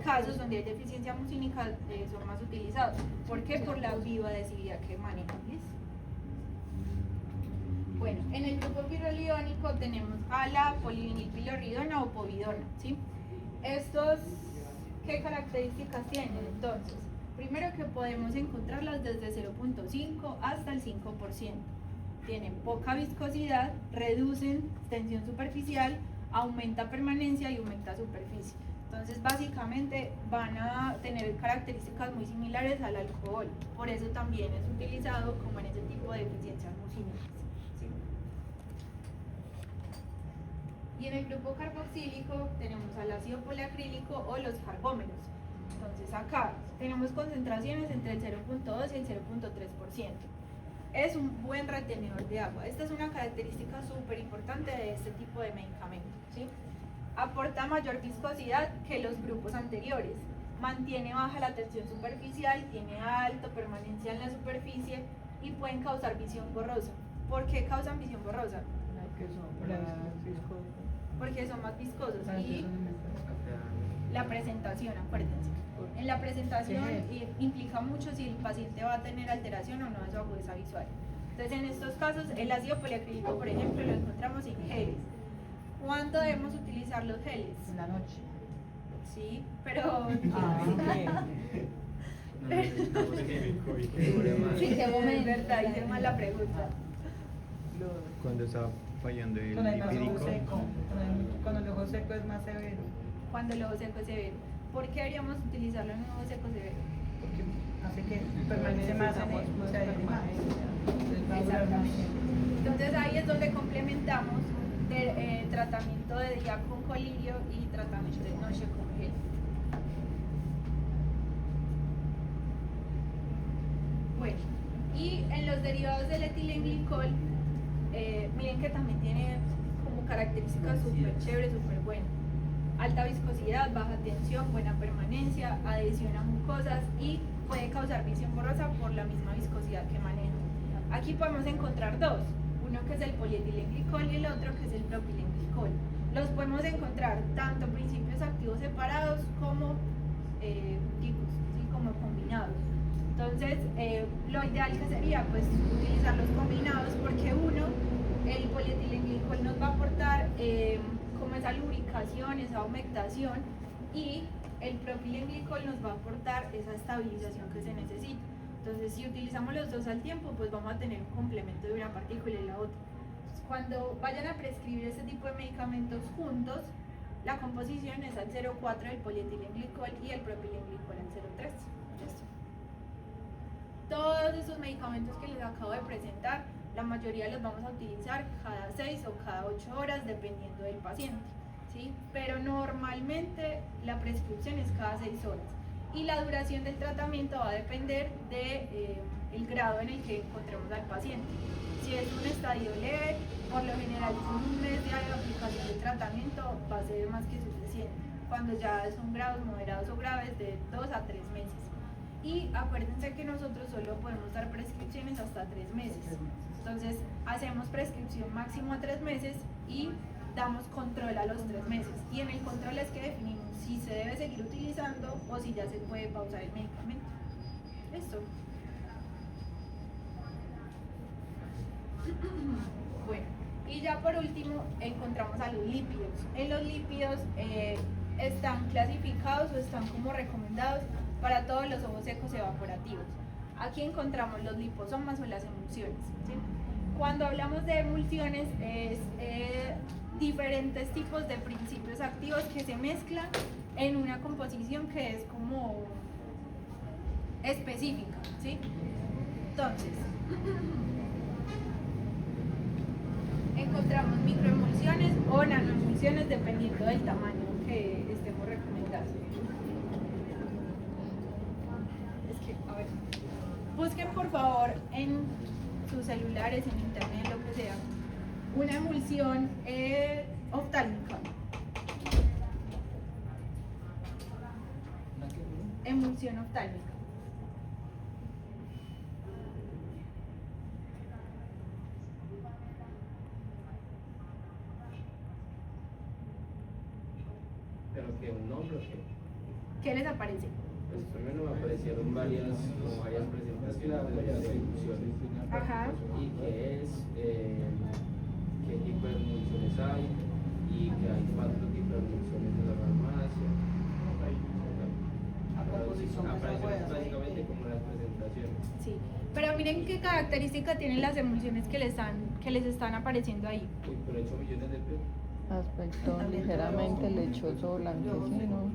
Speaker 1: casos donde hay deficiencia mucínica son más utilizados. ¿Por qué? Por la bioadhesividad que manejan. ¿Listo? Bueno, en el grupo pirrolidónico tenemos a la polivinilpilorridona o povidona, ¿sí? Estos, ¿qué características tienen? Entonces, primero que podemos encontrarlas desde 0.5 hasta el 5%. Tienen poca viscosidad, reducen tensión superficial, aumenta permanencia y aumenta superficie. Entonces, básicamente van a tener características muy similares al alcohol. Por eso también es utilizado como en ese tipo de deficiencias mucínicas. Y en el grupo carboxílico tenemos al ácido poliacrílico o los carbómeros. Entonces acá tenemos concentraciones entre el 0.2 y el 0.3%. Es un buen retenedor de agua. Esta es una característica súper importante de este tipo de medicamentos, ¿sí? Aporta mayor viscosidad que los grupos anteriores. Mantiene baja la tensión superficial, tiene alta permanencia en la superficie y pueden causar visión borrosa. ¿Por qué causan visión borrosa? Porque son más viscosos y la presentación, acuérdense. En la presentación implica mucho si el paciente va a tener alteración o no de su agudeza visual. Entonces, en estos casos, el ácido poliacrílico, por ejemplo, lo encontramos en geles. ¿Cuándo debemos utilizar los geles?
Speaker 2: En la noche.
Speaker 1: Sí, pero...
Speaker 6: Sí, qué momento.
Speaker 1: Es verdad, hice mal la pregunta.
Speaker 10: Cuando está fallando el
Speaker 2: Con el ojo
Speaker 10: lipídico.
Speaker 2: seco. Cuando el ojo seco es más severo.
Speaker 1: Cuando el ojo seco es severo. ¿Por qué deberíamos utilizarlo en un ojo seco severo?
Speaker 2: Porque hace que permanece más en él, o sea, adhiere más.
Speaker 1: Exactamente. Entonces ahí es donde complementamos tratamiento de día con colirio y tratamiento de noche con gel. Bueno, y en los derivados del etilenglicol, miren que también tiene como características súper chéveres, súper buenas. Alta viscosidad, baja tensión, buena permanencia, adhesión a mucosas y puede causar visión borrosa por la misma viscosidad que maneja. Aquí podemos encontrar dos, uno que es el polietilenglicol y el otro que es el propilenglicol. Los podemos encontrar tanto principios activos separados como tipos, ¿sí? Como combinados. Entonces, lo ideal que sería pues utilizar los combinados porque uno el polietilenglicol nos va a aportar como esa lubricación, esa humectación, y el propilenglicol nos va a aportar esa estabilización que se necesita. Entonces, si utilizamos los dos al tiempo, pues vamos a tener un complemento de una partícula y la otra. Cuando vayan a prescribir este tipo de medicamentos juntos, la composición es al 0,4 del polietilenglicol y el propilenglicol al 0,3. ¿Listo? Todos esos medicamentos que les acabo de presentar, la mayoría los vamos a utilizar cada 6 o cada 8 horas, dependiendo del paciente, ¿sí? Pero normalmente la prescripción es cada 6 horas. Y la duración del tratamiento va a depender del grado en el que encontremos al paciente. Si es un estadio leve, por lo general con un mes de aplicación de tratamiento va a ser más que suficiente. Cuando ya son grados moderados o graves, de 2 a 3 meses. Y acuérdense que nosotros solo podemos dar prescripciones hasta 3 meses. Entonces hacemos prescripción máximo a 3 meses y damos control a los 3 meses. Y en el control es que definimos si se debe seguir utilizando o si ya se puede pausar el medicamento. Listo. Bueno, y ya por último encontramos a los lípidos. En los lípidos están clasificados o están como recomendados para todos los ojos secos evaporativos. Aquí encontramos los liposomas o las emulsiones, ¿sí? Cuando hablamos de emulsiones es diferentes tipos de principios activos que se mezclan en una composición que es como específica, ¿sí? Entonces, encontramos microemulsiones o nanoemulsiones dependiendo del tamaño que estemos recomendando. Es que, a ver, busquen por favor en sus celulares, en internet, lo que sea, una emulsión oftálmica. Emulsión oftálmica.
Speaker 3: Pero que un nombre o qué.
Speaker 1: ¿Qué les aparece?
Speaker 3: Pues primero me aparecieron varias presentaciones, varias emulsiones.
Speaker 1: Ajá.
Speaker 3: Y qué es, qué tipo de emulsiones hay, y que hay 4 tipos de emulsiones en la farmacia. Aparecen básicamente como las presentaciones.
Speaker 1: Sí. Pero miren qué característica tienen las emulsiones que les están apareciendo ahí.
Speaker 3: Uy, por 8 millones de pesos.
Speaker 7: Aspecto ligeramente lechoso blanquecino.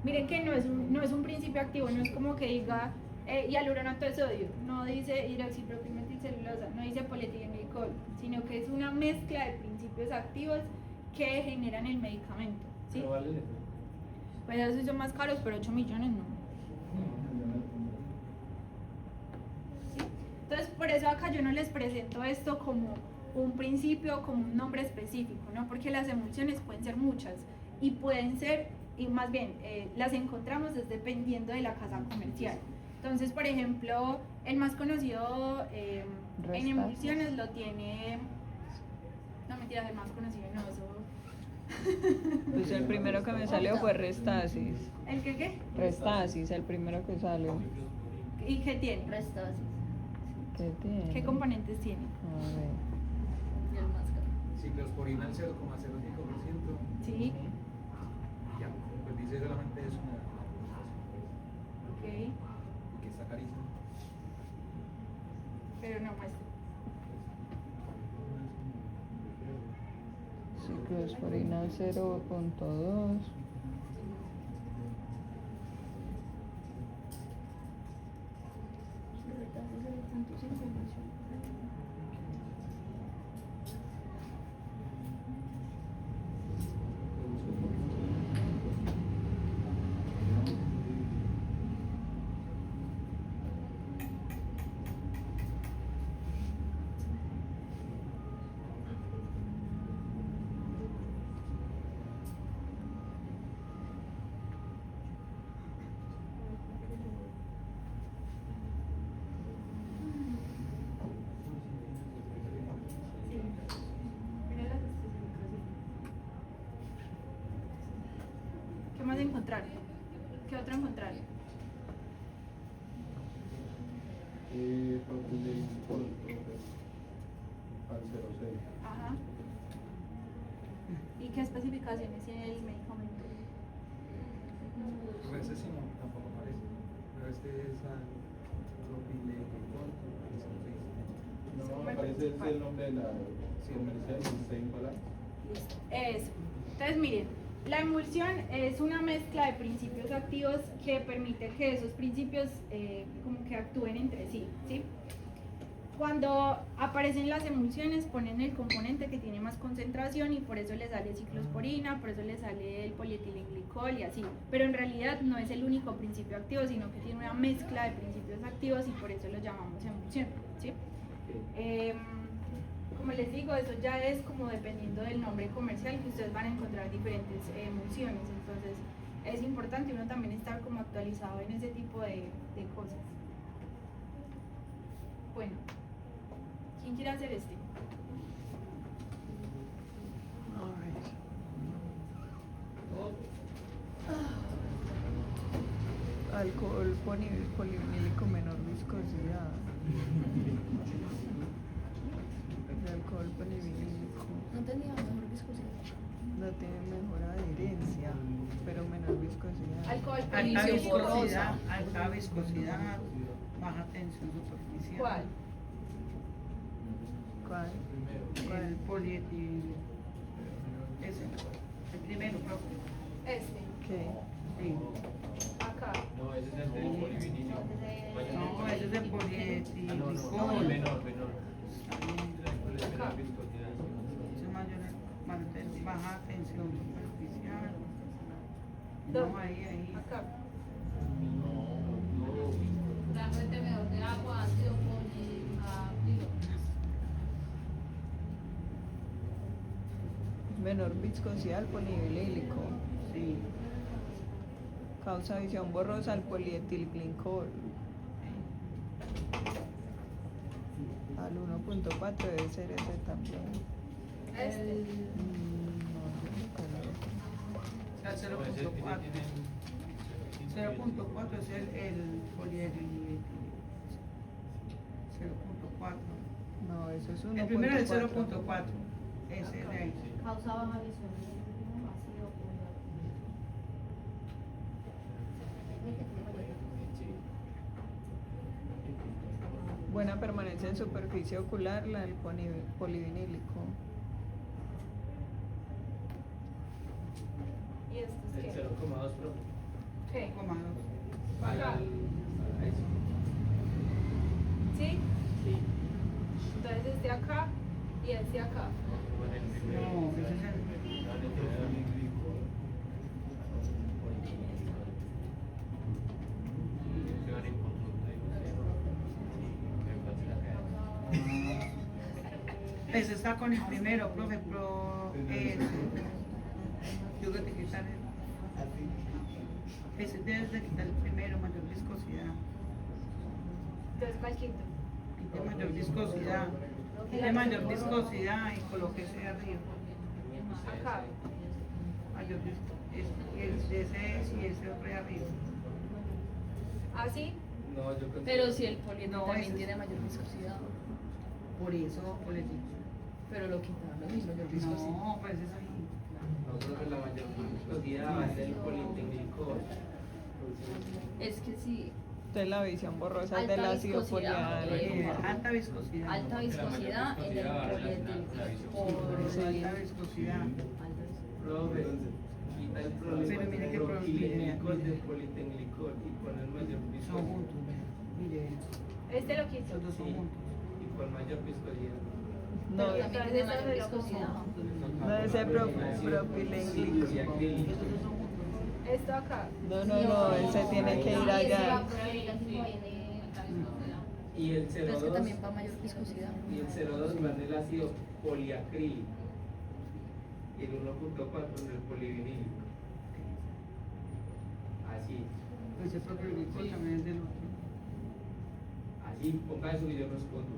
Speaker 1: Miren que no es un principio activo, no es como que diga hialuronato de sodio, no dice hidroxipropilmetilcelulosa, no dice polietilenglicol, sino que es una mezcla de principios activos que generan el medicamento, ¿sí?
Speaker 3: Pero vale eso.
Speaker 1: Pues esos son más caros, pero 8 millones no. ¿Sí? Entonces, por eso acá yo no les presento esto como un principio, como un nombre específico, ¿no? Porque las emulsiones pueden ser muchas y pueden ser, y más bien, las encontramos dependiendo de la casa comercial. Entonces, por ejemplo, el más conocido en emulsiones lo tiene, no mentiras, el más conocido no, eso.
Speaker 7: Pues el primero que me salió fue Restasis.
Speaker 1: ¿El qué?
Speaker 7: Restasis, el primero que salió.
Speaker 1: ¿Y qué tiene?
Speaker 6: Restasis.
Speaker 7: ¿Qué tiene?
Speaker 1: ¿Qué componentes tiene?
Speaker 7: A ver.
Speaker 6: Y el más caro.
Speaker 5: Ciclosporina al 0,05%.
Speaker 1: Sí.
Speaker 5: Ya, pues dice solamente eso.
Speaker 1: Ok.
Speaker 5: Y que está carísimo.
Speaker 1: Pero no muestra.
Speaker 7: Ciclosporina 0.2.
Speaker 1: ¿Qué más encontraron? ¿Qué otro encontraron?
Speaker 4: canceroso.
Speaker 1: Ajá. ¿Y qué especificaciones tiene el medicamento?
Speaker 5: Pero ese sí no, tampoco aparece. Pero este es alpropilenglicol.
Speaker 4: No, me parece ese el nombre de la comercial y está igualado.
Speaker 1: Listo. Eso. Entonces, miren, la emulsión es una mezcla de principios activos que permite que esos principios como que actúen entre sí, ¿sí? Cuando aparecen las emulsiones ponen el componente que tiene más concentración y por eso le sale ciclosporina, por eso le sale el polietilenglicol y así. Pero en realidad no es el único principio activo, sino que tiene una mezcla de principios activos y por eso lo llamamos emulsión, ¿sí? Como les digo, eso ya es como dependiendo del nombre comercial que ustedes van a encontrar diferentes emulsiones. Entonces es importante uno también estar como actualizado en ese tipo de cosas. Bueno. ¿Quién quiere hacer este?
Speaker 7: Alcohol polivinílico menor viscosidad. El alcohol polivinílico
Speaker 6: No tenía mejor viscosidad.
Speaker 7: no tiene mejor adherencia, pero menor viscosidad.
Speaker 1: Alcohol
Speaker 2: Alta
Speaker 1: polivinílico
Speaker 2: viscosidad, alta viscosidad, baja tensión superficial.
Speaker 1: ¿Cuál?
Speaker 7: ¿Cuál?
Speaker 2: El polietil. Ese. El primero, propio.
Speaker 1: Este.
Speaker 7: ¿Qué?
Speaker 2: Sí.
Speaker 1: Acá.
Speaker 3: No, ese es el del polivinilo.
Speaker 2: No, ese es el polietil.
Speaker 3: No, menor.
Speaker 1: Acá.
Speaker 2: Ese mayor, baja tensión superficial.
Speaker 1: Dos.
Speaker 2: No, ahí.
Speaker 1: Acá.
Speaker 11: Trajo este medidor de agua, ácido poliacrílico.
Speaker 7: Menor viscosidad al polivinílico.
Speaker 2: Sí.
Speaker 7: Causa visión borrosa al polietilglicol. Al 1.4 debe ser ese también.
Speaker 1: Este.
Speaker 2: O sea, 0.4. 0.4 es el polietil. 0.4.
Speaker 7: No, eso es 1.4.
Speaker 2: El primero es el 0.4. Ese de ahí.
Speaker 11: Causa baja visión, ácido
Speaker 7: Buena permanencia en superficie ocular, la del polivinílico.
Speaker 1: ¿Y esto es
Speaker 3: El
Speaker 1: qué?
Speaker 3: 0,2 pro.
Speaker 1: ¿Qué?
Speaker 2: Coma dos.
Speaker 1: Acá. ¿Sí?
Speaker 3: Sí.
Speaker 1: Entonces este acá y este acá.
Speaker 2: No, ese es el. Ese está con el primero, profe, yo creo que quitar ese debe de quitar el primero, mayor viscosidad.
Speaker 1: Entonces, ¿cuál quinto?
Speaker 2: Quite mayor viscosidad. Quite mayor viscosidad y coloque ese arriba.
Speaker 1: Acá.
Speaker 2: Mayor viscosidad. Ese y ese otro arriba.
Speaker 1: ¿Así?
Speaker 3: No, yo creo que.
Speaker 6: Pero si el polietil
Speaker 2: No,
Speaker 6: también
Speaker 2: ese es-
Speaker 6: tiene mayor viscosidad,
Speaker 2: Por eso, por el
Speaker 6: pero lo quitaron lo mismo, mayor viscosidad.
Speaker 2: no, pues es ahí.
Speaker 3: No, creo que la mayor viscosidad va a ser el polietilenglicol.
Speaker 6: Es que sí,
Speaker 7: Entonces la visión borrosa
Speaker 6: Alta
Speaker 7: del ácido
Speaker 6: viscosidad,
Speaker 7: poliálico.
Speaker 2: Alta viscosidad.
Speaker 6: alta viscosidad en el polietil.
Speaker 2: Por eso alta viscosidad.
Speaker 3: Profe, quita el
Speaker 2: Pero mire que
Speaker 3: propilenglicol del polietilenglicol y pon el mayor
Speaker 2: Son
Speaker 3: viscosidad.
Speaker 2: juntos. Mire,
Speaker 1: Este lo quito.
Speaker 2: esos dos son
Speaker 3: Sí.
Speaker 2: juntos.
Speaker 3: Y con mayor viscosidad.
Speaker 7: No,
Speaker 6: Pero también
Speaker 1: entonces
Speaker 6: tiene
Speaker 1: eso
Speaker 6: mayor
Speaker 1: se lo
Speaker 6: viscosidad.
Speaker 7: no ese propilenglicol.
Speaker 3: Y acrílico.
Speaker 2: Esos dos son juntos.
Speaker 1: Esto acá.
Speaker 7: No, ese tiene que ir allá.
Speaker 3: Y el
Speaker 6: Pero es que
Speaker 3: 0,2
Speaker 6: también va mayor viscosidad.
Speaker 3: y el 0,2 va en el ácido poliacrílico y el 1.4 en el polivinílico. Así,
Speaker 2: Ese propio glicol también es del otro.
Speaker 3: así, ponga eso y yo respondo.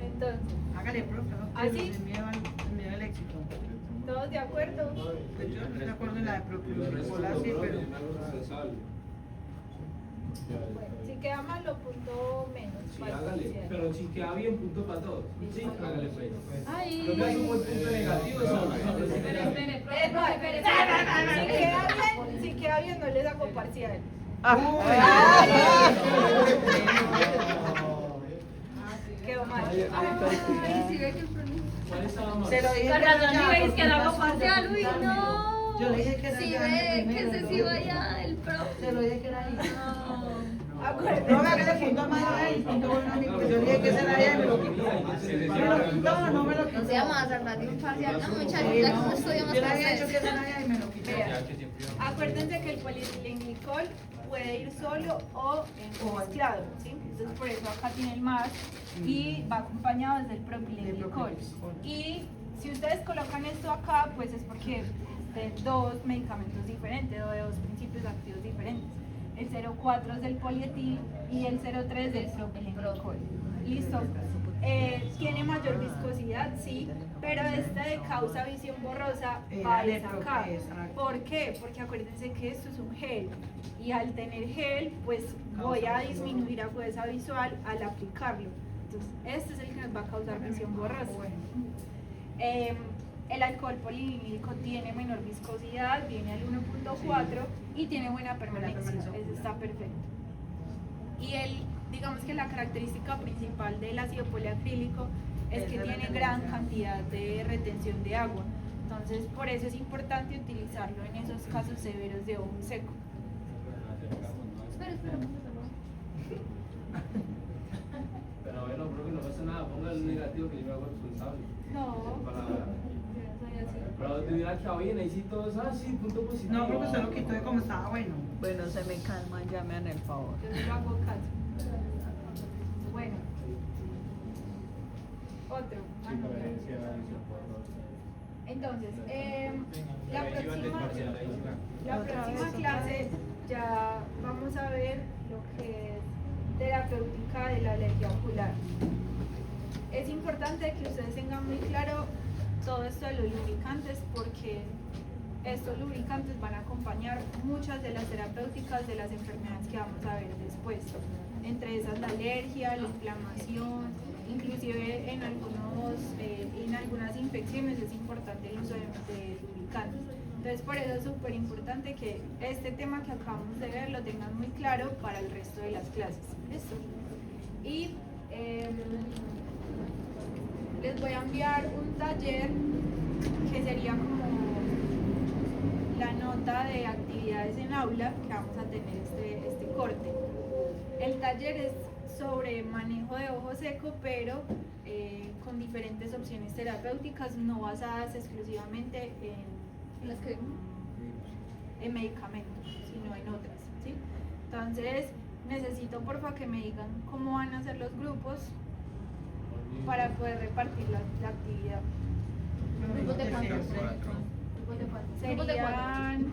Speaker 1: Entonces,
Speaker 2: Hágale, profe,
Speaker 1: ¿Así?
Speaker 2: el miedo al éxito.
Speaker 1: ¿todos de acuerdo?
Speaker 2: Pues yo no estoy de acuerdo en la de
Speaker 3: Yo
Speaker 2: propio
Speaker 3: respondo,
Speaker 2: glicol así,
Speaker 3: profe,
Speaker 2: pero
Speaker 3: yo me hago responsable.
Speaker 1: Si queda mal, lo punto menos.
Speaker 3: Sí,
Speaker 1: para
Speaker 3: hágale,
Speaker 1: parcial.
Speaker 3: pero si queda bien, punto para todos. Sí, hágale pues.
Speaker 6: Ay.
Speaker 3: Lo que hay un buen punto negativo son.
Speaker 1: Si queda bien, no le saco parcial. Quedó mal.
Speaker 6: Ay, sí ve que
Speaker 3: ¿Cuál estaba mal?
Speaker 2: Se lo dije.
Speaker 6: Con razón
Speaker 2: ya,
Speaker 6: me veis
Speaker 2: porque
Speaker 6: que
Speaker 2: no
Speaker 6: hago
Speaker 2: se
Speaker 6: parcial, uy,
Speaker 2: preocupa.
Speaker 6: no.
Speaker 2: Yo le dije que era
Speaker 6: Sí
Speaker 2: ya
Speaker 6: ve,
Speaker 2: en el
Speaker 6: que
Speaker 2: primero,
Speaker 6: se sí vaya el pro.
Speaker 2: Se lo dije que era ahí.
Speaker 6: No.
Speaker 1: Acuérdense
Speaker 2: No me hagas el punto malo a él, el punto bueno a mí, pues yo le dije que será ella y me lo quitó. ¿Me lo quitó o no me lo quitó?
Speaker 6: No se llama a hacer un parcial, no muchachos,
Speaker 2: Sí,
Speaker 6: ya
Speaker 2: no,
Speaker 6: que no estudiamos
Speaker 2: yo le
Speaker 6: para
Speaker 2: había dicho que
Speaker 6: ustedes.
Speaker 2: será ella y me lo quitó.
Speaker 1: Acuérdense que el polietilenglicol puede ir solo o mezclado, ¿sí? Entonces por eso acá tiene el más y va acompañado desde el propilenglicol. Y si ustedes colocan esto acá, pues es porque de dos medicamentos diferentes o de dos principios activos diferentes. El 0,4 es del polietil y el 0,3 del propilenglicol. Listo. Tiene mayor viscosidad, sí, pero este causa visión borrosa va a sacar. ¿Por qué? Porque acuérdense que esto es un gel y al tener gel, pues voy a disminuir agudeza visual al aplicarlo. Entonces, este es el que nos va a causar visión borrosa. El alcohol polivinílico tiene menor viscosidad, viene al 1.4 y tiene buena permanencia, eso está perfecto. Y digamos que la característica principal del ácido poliacrílico es que tiene gran cantidad de retención de agua, entonces por eso es importante utilizarlo en esos casos severos de ojo seco.
Speaker 6: Espera.
Speaker 3: Pero bueno, profe, no pasa nada, ponga el negativo que yo me hago responsable.
Speaker 1: No,
Speaker 3: Para-
Speaker 1: yo no soy así.
Speaker 3: Pero te hubiera quedado bien, ahí sí todos, sí, punto positivo.
Speaker 2: No, porque se lo quitó de como estaba bueno.
Speaker 7: Bueno, se me calman, ya me dan el favor.
Speaker 1: Yo no hago caso. Bueno. Otro.
Speaker 4: Sí, para decir la visión por dos.
Speaker 1: Entonces, la próxima clase ya vamos a ver lo que es terapéutica de la alergia ocular. Es importante que ustedes tengan muy claro todo esto de los lubricantes porque estos lubricantes van a acompañar muchas de las terapéuticas de las enfermedades que vamos a ver después. Entre esas la alergia, la inflamación, inclusive en algunas infecciones es importante el uso de lubricantes. Entonces por eso es súper importante que este tema que acabamos de ver lo tengan muy claro para el resto de las clases. ¿Listo? Y les voy a enviar un taller que sería como la nota de actividades en aula que vamos a tener este corte. El taller es sobre manejo de ojo seco, pero con diferentes opciones terapéuticas, no basadas exclusivamente en medicamentos, sino en otras, ¿sí? Entonces, necesito porfa que me digan cómo van a ser los grupos para poder repartir la actividad.
Speaker 6: ¿Grupos de cuántos? ¿Grupos de cuántos?
Speaker 1: Serían